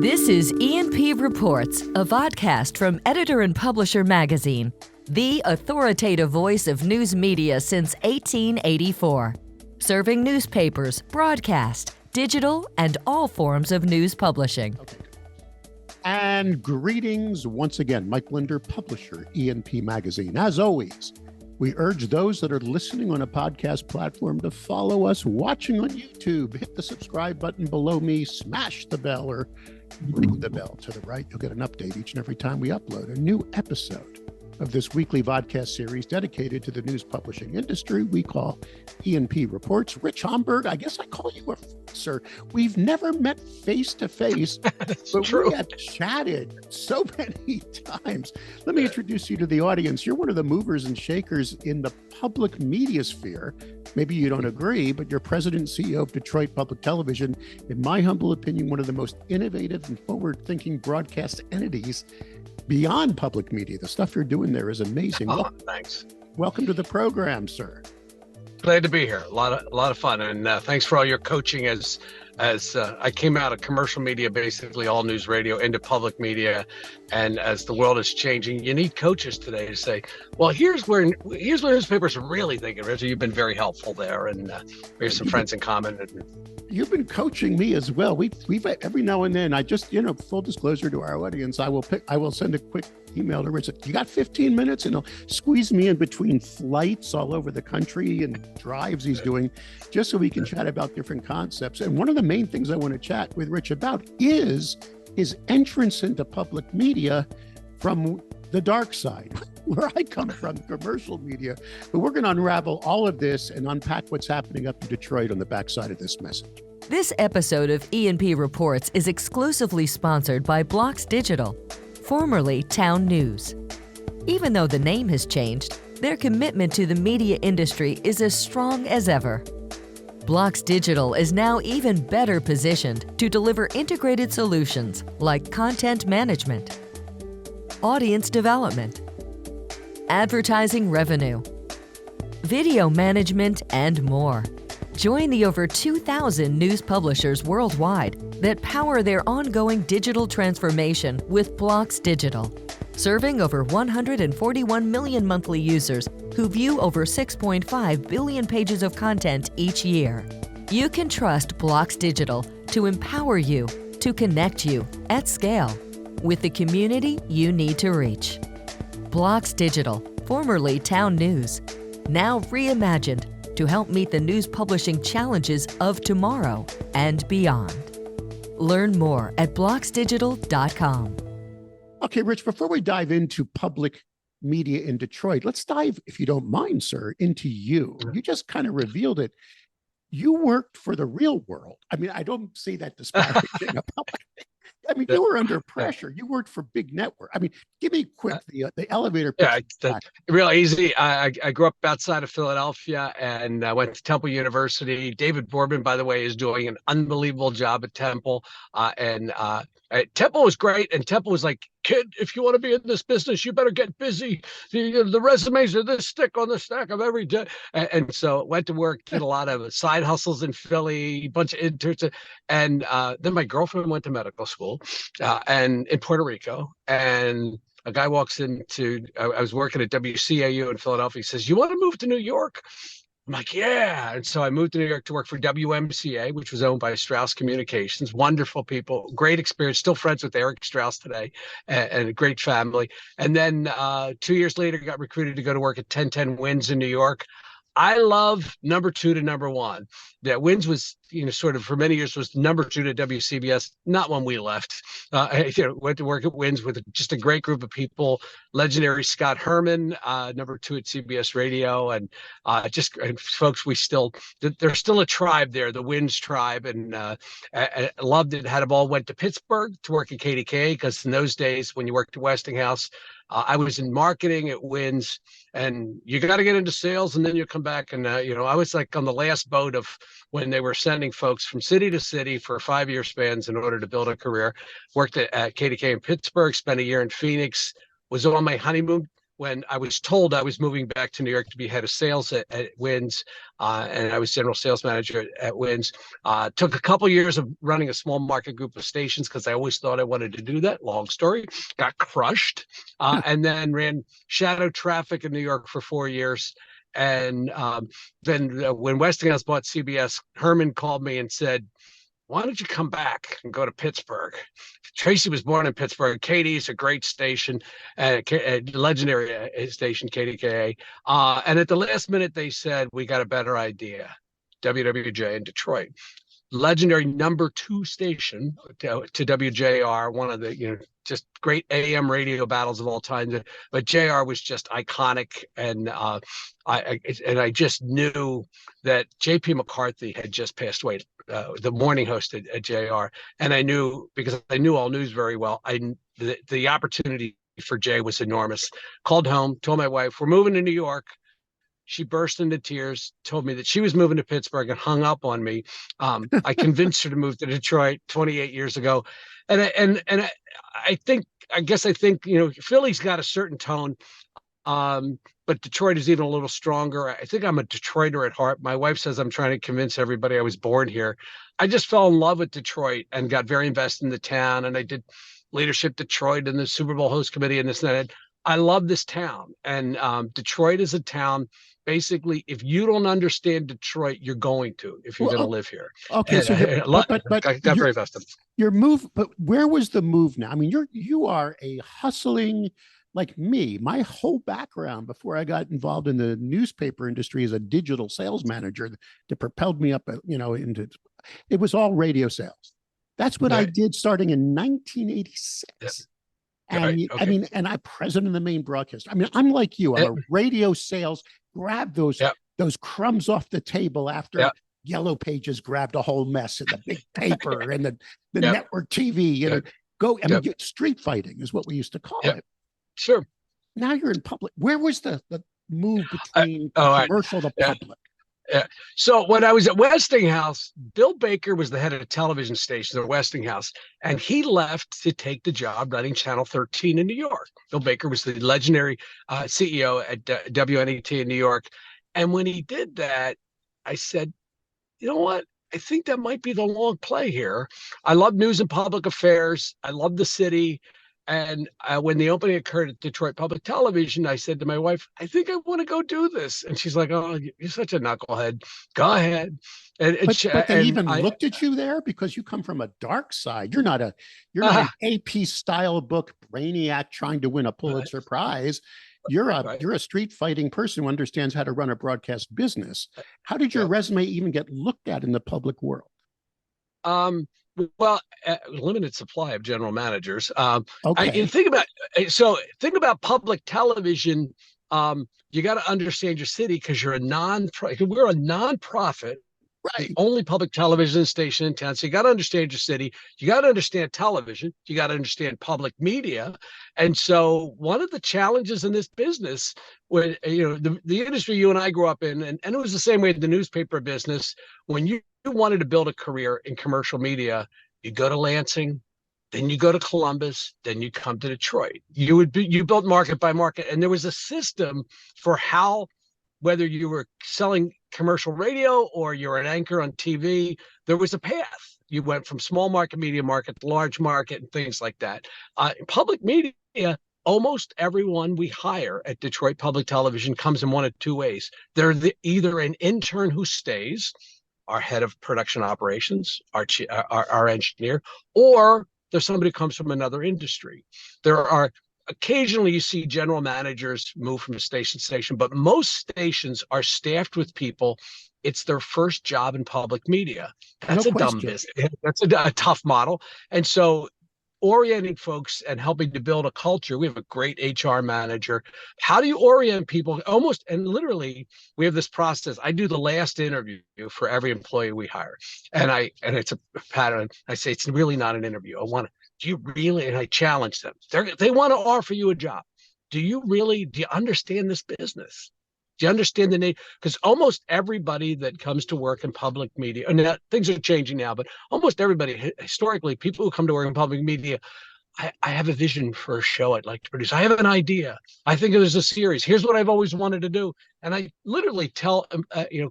This is E&P Reports, a vodcast from Editor and Publisher Magazine, the authoritative voice of news media since 1884, serving newspapers, broadcast, digital, and all forms of news publishing. And greetings once again, Mike Blinder, publisher, E&P Magazine. As always, we urge those that are listening on a podcast platform to follow us watching on YouTube. Hit the subscribe button below me, smash the bell, or ring the bell to the right. You'll get an update each and every time we upload a new episode of this weekly vodcast series dedicated to the news publishing industry we call E&P Reports. Rich Homberg, I guess I call you sir. We've never met face to face, but true. We have chatted so many times. Let me introduce you to the audience. You're one of the movers and shakers in the public media sphere. Maybe you don't agree, but you're president and CEO of Detroit Public Television. In my humble opinion, one of the most innovative and forward-thinking broadcast entities beyond public media. The stuff you're doing there is amazing. Thanks. Welcome to the program, sir. Glad to be here. A lot of fun, and thanks for all your coaching. As I came out of commercial media, basically all news radio, into public media, and as the world is changing, you need coaches today to say, well, here's where newspapers are really thinking. So you've been very helpful there, and we have some friends in common. You've been coaching me as well. We've every now and then. I just, full disclosure to our audience, I will send a quick email to Rich. You got 15 minutes, and he'll squeeze me in between flights all over the country and drives he's doing, just so we can chat about different concepts. And one of the main things I want to chat with Rich about is his entrance into public media from the dark side, where I come from, commercial media. But we're going to unravel all of this and unpack what's happening up in Detroit on the backside of this message. This episode of E&P Reports is exclusively sponsored by Blocks Digital, formerly Town News. Even though the name has changed, their commitment to the media industry is as strong as ever. Blocks Digital is now even better positioned to deliver integrated solutions like content management, audience development, advertising revenue, video management, and more. Join the over 2,000 news publishers worldwide that power their ongoing digital transformation with Blocks Digital, serving over 141 million monthly users who view over 6.5 billion pages of content each year. You can trust Blocks Digital to empower you, to connect you at scale with the community you need to reach. Blocks Digital, formerly Town News, now reimagined to help meet the news publishing challenges of tomorrow and beyond. Learn more at blocksdigital.com. Okay, Rich, before we dive into public media in Detroit, let's dive, if you don't mind, sir, into you. You just kind of revealed it. You worked for the real world. I mean, I don't say that disparaging about it. I mean, you were under pressure. You worked for big network. I mean, give me quick the elevator pitch. Yeah, real easy. I grew up outside of Philadelphia and I went to Temple University. David Boardman, by the way, is doing an unbelievable job at Temple. Temple was great, and Temple was like, kid, if you want to be in this business, you better get busy. The resumes are this thick on the stack of every day. And so went to work, did a lot of side hustles in Philly, a bunch of interns. And then my girlfriend went to medical school and in Puerto Rico. And a guy walks into, I was working at WCAU in Philadelphia. He says, you want to move to New York? I'm like, yeah. And so I moved to New York to work for WMCA, which was owned by Strauss Communications. Wonderful people, great experience, still friends with Eric Strauss today, and a great family. And then 2 years later, got recruited to go to work at 1010 Winds in New York. I love number 2 to number 1. That Winds was, sort of for many years was number 2 to WCBS. Not when we left. Went to work at Winds with just a great group of people. Legendary Scott Herman, number 2 at CBS Radio, and folks. There's still a tribe there, the Winds tribe, and I loved it. Had them all went to Pittsburgh to work at KDKA because in those days when you worked at Westinghouse. I was in marketing at Winds, and you got to get into sales, and then you come back. And I was like on the last boat of when they were sending folks from city to city for 5-year spans in order to build a career. Worked at KDK in Pittsburgh, spent a year in Phoenix, was on my honeymoon when I was told I was moving back to New York to be head of sales at Winds, and I was general sales manager at Winds. Took a couple years of running a small market group of stations because I always thought I wanted to do that. Long story, got crushed, and then ran shadow traffic in New York for 4 years. And then when Westinghouse bought CBS, Herman called me and said, why don't you come back and go to Pittsburgh? Tracy was born in Pittsburgh. KD's a great station, a legendary station, KDKA. And at the last minute, they said, we got a better idea. WWJ in Detroit. Legendary #2 station to WJR, one of the just great AM radio battles of all time. But JR was just iconic, and I just knew that JP McCarthy had just passed away, the morning host at JR, and I knew, because I knew all news very well, the opportunity for Jay was enormous. Called home, told my wife, we're moving to New York. She burst into tears, told me that she was moving to Pittsburgh, and hung up on me. I convinced her to move to Detroit 28 years ago. And I guess I think, Philly's got a certain tone, but Detroit is even a little stronger. I think I'm a Detroiter at heart. My wife says I'm trying to convince everybody I was born here. I just fell in love with Detroit and got very invested in the town. And I did leadership Detroit and the Super Bowl host committee and this and that. I love this town. And Detroit is a town. Basically, if you don't understand Detroit, you're going to, if you're going to live here. Okay, so I got very vested. Your move, but where was the move now? I mean, you are a hustling, like me. My whole background before I got involved in the newspaper industry as a digital sales manager that propelled me up, into, it was all radio sales. That's what I did starting in 1986. Yep. And I mean, and I'm president of the main broadcaster. I mean, I'm like you. I'm a radio sales. Grab those crumbs off the table after Yellow Pages grabbed a whole mess in the big paper and the network TV. Go. I mean, street fighting is what we used to call it. Sure. Now you're in public. Where was the move between commercial to public? So when I was at Westinghouse, Bill Baker was the head of the television station at Westinghouse, and he left to take the job running Channel 13 in New York. Bill Baker was the legendary CEO at WNET in New York. And when he did that, I said, you know what? I think that might be the long play here. I love news and public affairs. I love the city. And when the opening occurred at Detroit Public Television, I said to my wife, I think I want to go do this. And she's like, oh, you're such a knucklehead. Go ahead. But they even looked at you there because you come from a dark side. You're not an AP style book brainiac trying to win a Pulitzer Prize. You're a street fighting person who understands how to run a broadcast business. How did your resume even get looked at in the public world? Well, limited supply of general managers. Think about public television. You got to understand your city because we're a nonprofit, the only public television station in town. So you got to understand your city. You got to understand television. You got to understand public media. And so one of the challenges in this business, when the industry you and I grew up in, and it was the same way in the newspaper business, when you wanted to build a career in commercial media, you go to Lansing, then you go to Columbus, then you come to Detroit. You built market by market, and there was a system for how, whether you were selling commercial radio or you're an anchor on TV, there was a path. You went from small market, medium market, large market, and things like that. In public media, almost everyone we hire at Detroit Public Television comes in one of two ways. They're either an intern who stays, our head of production operations, our engineer, or there's somebody who comes from another industry. There are occasionally you see general managers move from station to station, but most stations are staffed with people. It's their first job in public media. That's a dumb business. That's a tough model. And so orienting folks and helping to build a culture. We have a great HR manager. How do you orient people? Almost and literally, we have this process. I do the last interview for every employee we hire, and it's a pattern. I say it's really not an interview. Do you really? And I challenge them. They want to offer you a job. Do you understand this business? Do you understand the name? Because almost everybody that comes to work in public media, and things are changing now, but almost everybody, historically, people who come to work in public media I have a vision for a show I'd like to produce. I have an idea. I think there's a series. Here's what I've always wanted to do. And I literally tell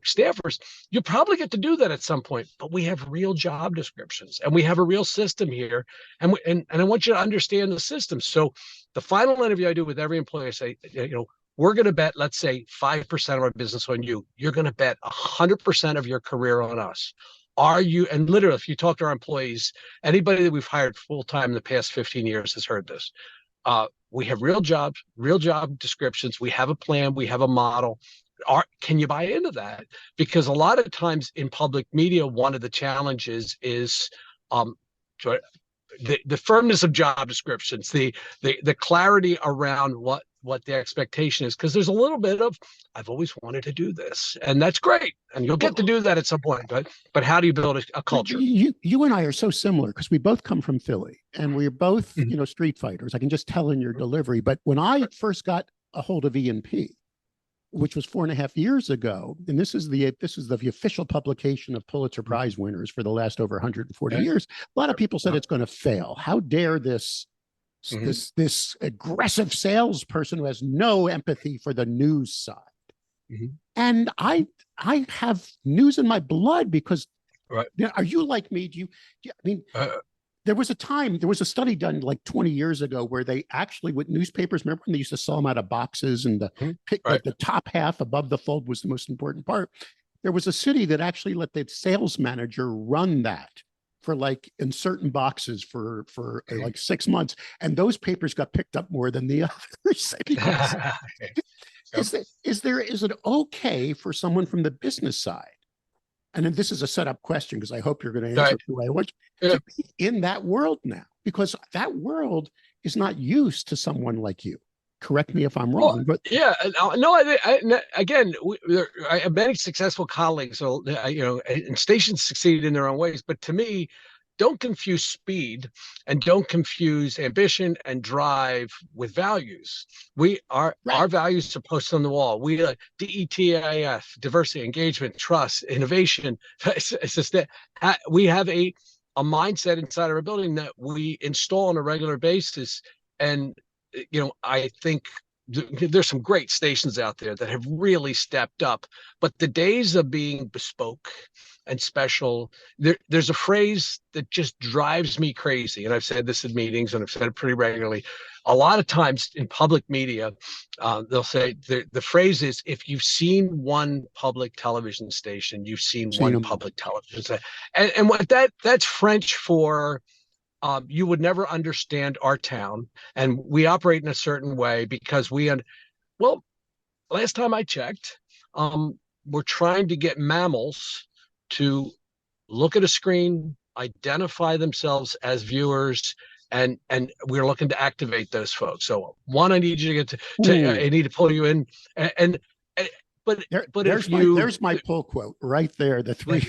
staffers, you probably get to do that at some point, but we have real job descriptions and we have a real system here. And I want you to understand the system. So the final interview I do with every employee, I say, we're going to bet, let's say 5% of our business on you. You're going to bet 100% of your career on us. Are you, and literally, if you talk to our employees, anybody that we've hired full-time in the past 15 years has heard this. We have real jobs, real job descriptions. We have a plan. We have a model. Can you buy into that? Because a lot of times in public media, one of the challenges is the firmness of job descriptions, the clarity around what the expectation is, because there's a little bit of, I've always wanted to do this, and that's great, and you'll get to do that at some point, but how do you build a culture? You and I are so similar because we both come from Philly and we're both street fighters. I can just tell in your delivery. But when I first got a hold of E&P, which was 4.5 years ago, and this is the official publication of Pulitzer Prize winners for the last over 140 years, a lot of people said it's going to fail. How dare this aggressive salesperson who has no empathy for the news side. And I have news in my blood because are you like me? There was a study done like 20 years ago where they actually, with newspapers, remember when they used to sell them out of boxes and the top half above the fold was the most important part. There was a city that actually let the sales manager run that for like in certain boxes for like 6 months, and those papers got picked up more than the others. Is it okay for someone from the business side? And then this is a setup question because I hope you're going to answer the way I want you to be in that world now, because that world is not used to someone like you. Correct me if I'm wrong, but again, I have many successful colleagues, so and stations succeed in their own ways. But to me, don't confuse speed and don't confuse ambition and drive with values. Our values are posted on the wall. We DETIF, diversity, engagement, trust, innovation. It's just that we have a mindset inside our building that we install on a regular basis. And I think there's some great stations out there that have really stepped up, but the days of being bespoke and special, there's a phrase that just drives me crazy. And I've said this in meetings and I've said it pretty regularly. A lot of times in public media, they'll say the phrase is, if you've seen one public television station, you've seen one public television station. And what that's French for, you would never understand our town, and we operate in a certain way because last time I checked, we're trying to get mammals to look at a screen, identify themselves as viewers, and we're looking to activate those folks. So one, I need you to get I need to pull you in, but there's my pull quote right there. The three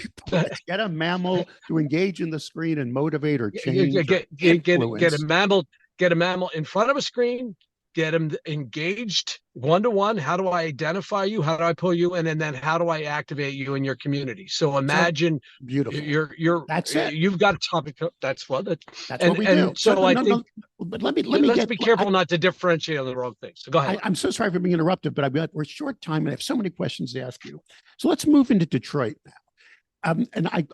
get a mammal to engage in the screen and motivate or change. Get a mammal in front of a screen. Get them engaged one-to-one. How do I identify you? How do I pull you in? And then how do I activate you in your community? So imagine beautiful. That's it. You've got a topic. That's what we do. So I think. But let's be careful not to differentiate on the wrong things. So go ahead. I'm so sorry for being interrupted, but we're short time and I have so many questions to ask you. So let's move into Detroit now. And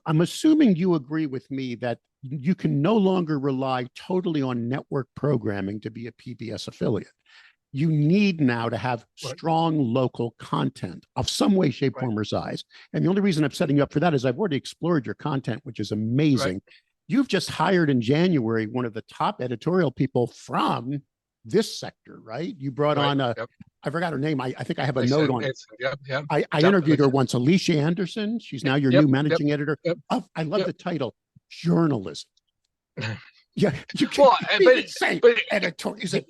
I'm assuming you agree with me that you can no longer rely totally on network programming to be a PBS affiliate. You need now to have strong local content of some way, shape, form, or size. And the only reason I'm setting you up for that is I've already explored your content, which is amazing. You've just hired in January one of the top editorial people from this sector, right? You brought on I forgot her name. I think I have a note on it. I interviewed her once, Alicia Anderson. She's now your new managing editor. I love the title, journalism. You can't say editorial.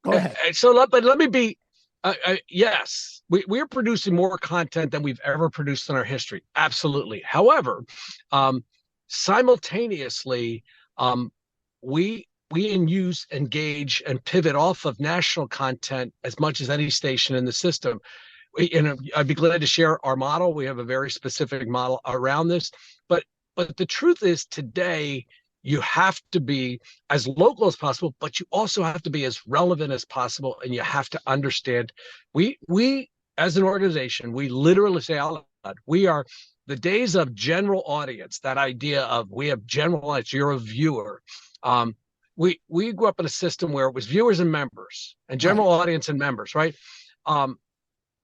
Go ahead. But let me be, yes, we're producing more content than we've ever produced in our history. Absolutely. However, simultaneously, we use, engage, and pivot off of national content as much as any station in the system. I'd be glad to share our model. We have a very specific model around this. But the truth is, today, You have to be as local as possible, but you also have to be as relevant as possible. And you have to understand, we as an organization, we literally say out loud, we are the days of general audience, that idea of we have general audience, you're a viewer. We grew up in a system where it was viewers and members and general audience and members, right?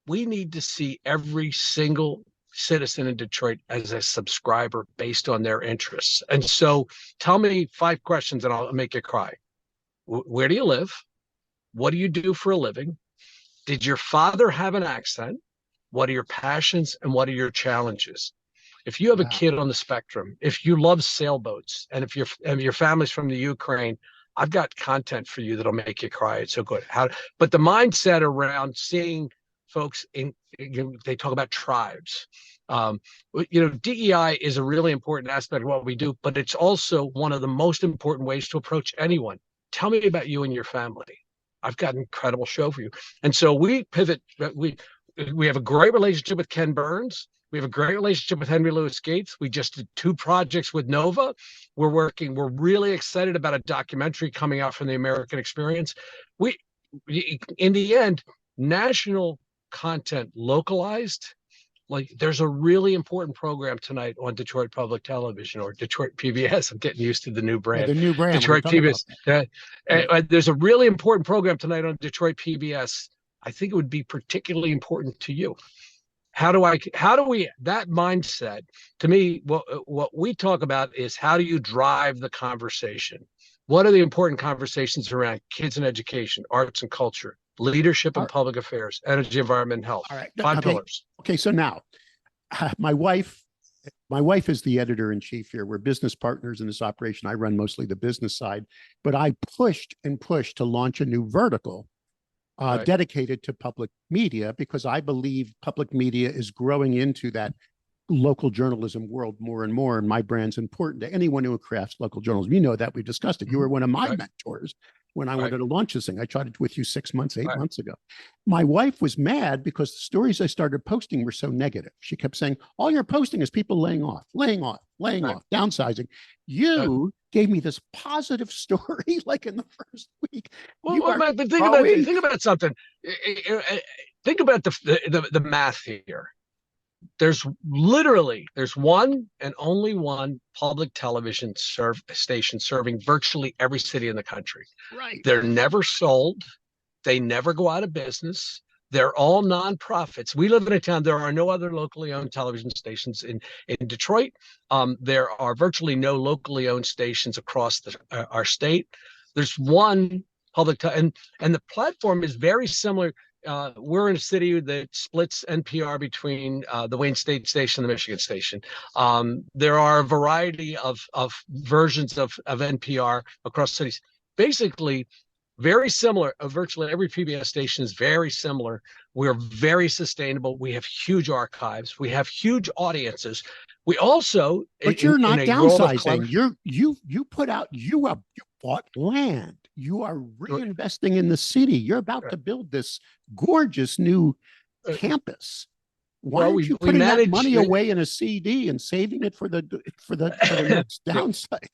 We need to see every single citizen in Detroit as a subscriber based on their interests. And so tell me 5 questions and I'll make you cry. Where do you live? What do you do for a living? Did your father have an accent? What are your passions and what are your challenges? If you have a kid on the spectrum, if you love sailboats, and if your family's from the Ukraine, I've got content for you that'll make you cry. It's so good. But the mindset around seeing folks they talk about tribes. DEI is a really important aspect of what we do, but it's also one of the most important ways to approach anyone. Tell me about you and your family. I've got an incredible show for you. And so we pivot. We have a great relationship with Ken Burns. We have a great relationship with Henry Louis Gates. We just did 2 projects with Nova. We're really excited about a documentary coming out from the American Experience. In the end, national content localized, like there's a really important program tonight on Detroit Public Television or Detroit PBS. I'm getting used to the new brand. The new brand. Detroit PBS. There's a really important program tonight on Detroit PBS. I think it would be particularly important to you. How do we, that mindset, to me, what we talk about is how do you drive the conversation? What are the important conversations around kids and education, arts and culture, leadership and public affairs, energy, environment, and health? All right. 5 pillars. Okay. So now my wife is the editor-in-chief here. We're business partners in this operation. I run mostly the business side, but I pushed and pushed to launch a new vertical dedicated to public media, because I believe public media is growing into that local journalism world more and more. And my brand's important to anyone who crafts local journalism. You know that, we discussed it. You were one of my mentors when I wanted to launch this thing. I tried it with you 6 months, 8 months ago. My wife was mad because the stories I started posting were so negative. She kept saying, all you're posting is people laying off, downsizing. You gave me this positive story like in the first week. But think about something. Think about the math here. There's one and only one public television station serving virtually every city in the country. Right. They're never sold. They never go out of business. They're all nonprofits. We live in a town. There are no other locally owned television stations in Detroit. There are virtually no locally owned stations across our state. There's one public, and the platform is very similar. We're in a city that splits NPR between the Wayne State Station and the Michigan Station. There are a variety of versions of NPR across cities. Basically, very similar. Virtually every PBS station is very similar. We're very sustainable. We have huge archives. We have huge audiences. We also, but you're not downsizing. You bought land. You are reinvesting in the city. You're about to build this gorgeous new campus. Why aren't you putting that money away in a CD and saving it for the next downside?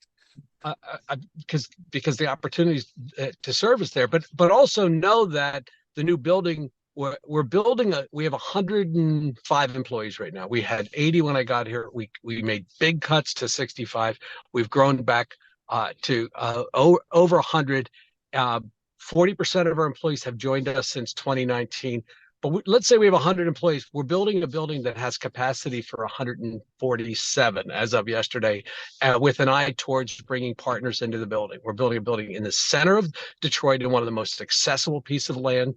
Because the opportunities to service there, but also know that the new building we're building we have 105 employees right now. We had 80 when I got here. We made big cuts to 65. We've grown back to over 100. 40% of our employees have joined us since 2019. But let's say we have 100 employees. We're building a building that has capacity for 147 as of yesterday, with an eye towards bringing partners into the building. We're building a building in the center of Detroit in one of the most accessible pieces of land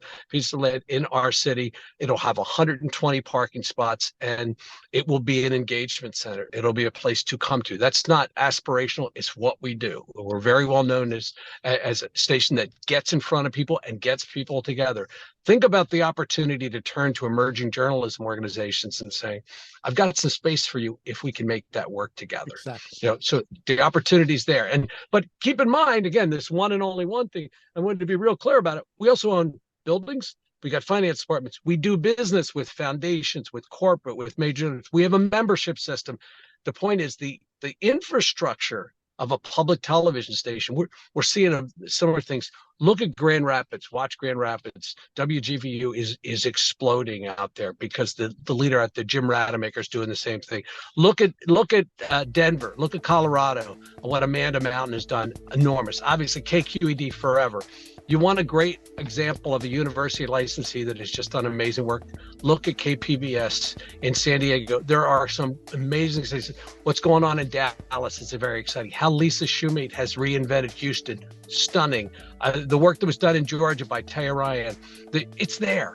in our city. It'll have 120 parking spots, and it will be an engagement center. It'll be a place to come to. That's not aspirational. It's what we do. We're very well known as a station that gets in front of people and gets people together. Think about the opportunity to turn to emerging journalism organizations and say, I've got some space for you if we can make that work together. Exactly. So the opportunity's there. But keep in mind, again, this one and only one thing, I wanted to be real clear about it. We also own buildings. We got finance departments. We do business with foundations, with corporate, with major. We have a membership system. The point is the infrastructure of a public television station. We're seeing similar things. Look at Grand Rapids. Watch Grand Rapids. WGVU is exploding out there because the leader out there, Jim Rademacher, is doing the same thing. Look at Denver. Look at Colorado. What Amanda Mountain has done, enormous. Obviously, KQED forever. You want a great example of a university licensee that has just done amazing work? Look at KPBS in San Diego. There are some amazing things. What's going on in Dallas is very exciting. How Lisa Shumate has reinvented Houston, stunning. The work that was done in Georgia by Taya Ryan, it's there.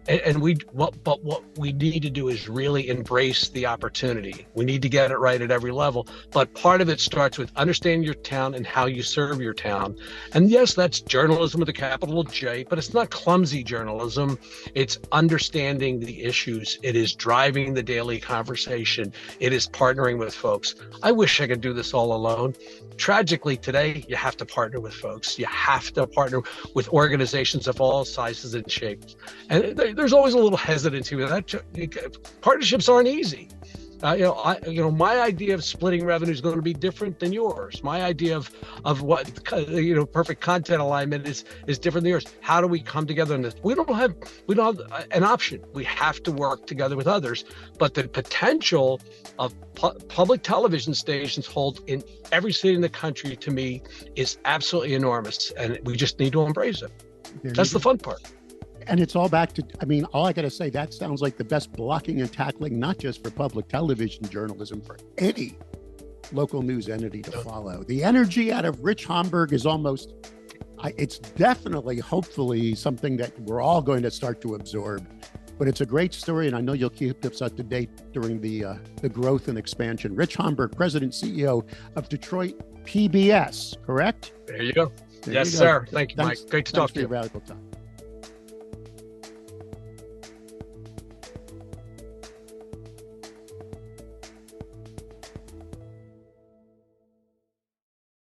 And what we need to do is really embrace the opportunity. We need to get it right at every level. But part of it starts with understanding your town and how you serve your town. And yes, that's journalism with a capital J, but it's not clumsy journalism. It's understanding the issues. It is driving the daily conversation. It is partnering with folks. I wish I could do this all alone. Tragically, today, you have to partner with folks. You have to partner with organizations of all sizes and shapes. And there's always a little hesitancy with that. Partnerships aren't easy. My idea of splitting revenue is going to be different than yours. My idea of what perfect content alignment is different than yours. How do we come together on this? We don't have an option. We have to work together with others. But the potential of public television stations hold in every city in the country, to me, is absolutely enormous, and we just need to embrace it. That's the fun part. And it's all back to, all I got to say, that sounds like the best blocking and tackling, not just for public television journalism, for any local news entity to follow. The energy out of Rich Homberg is it's definitely, hopefully, something that we're all going to start to absorb. But it's a great story, and I know you'll keep us up to date during the growth and expansion. Rich Homberg, President, CEO of Detroit PBS, correct? There you go. Yes, sir. Thank you, Mike. Great to talk to you. Radical time.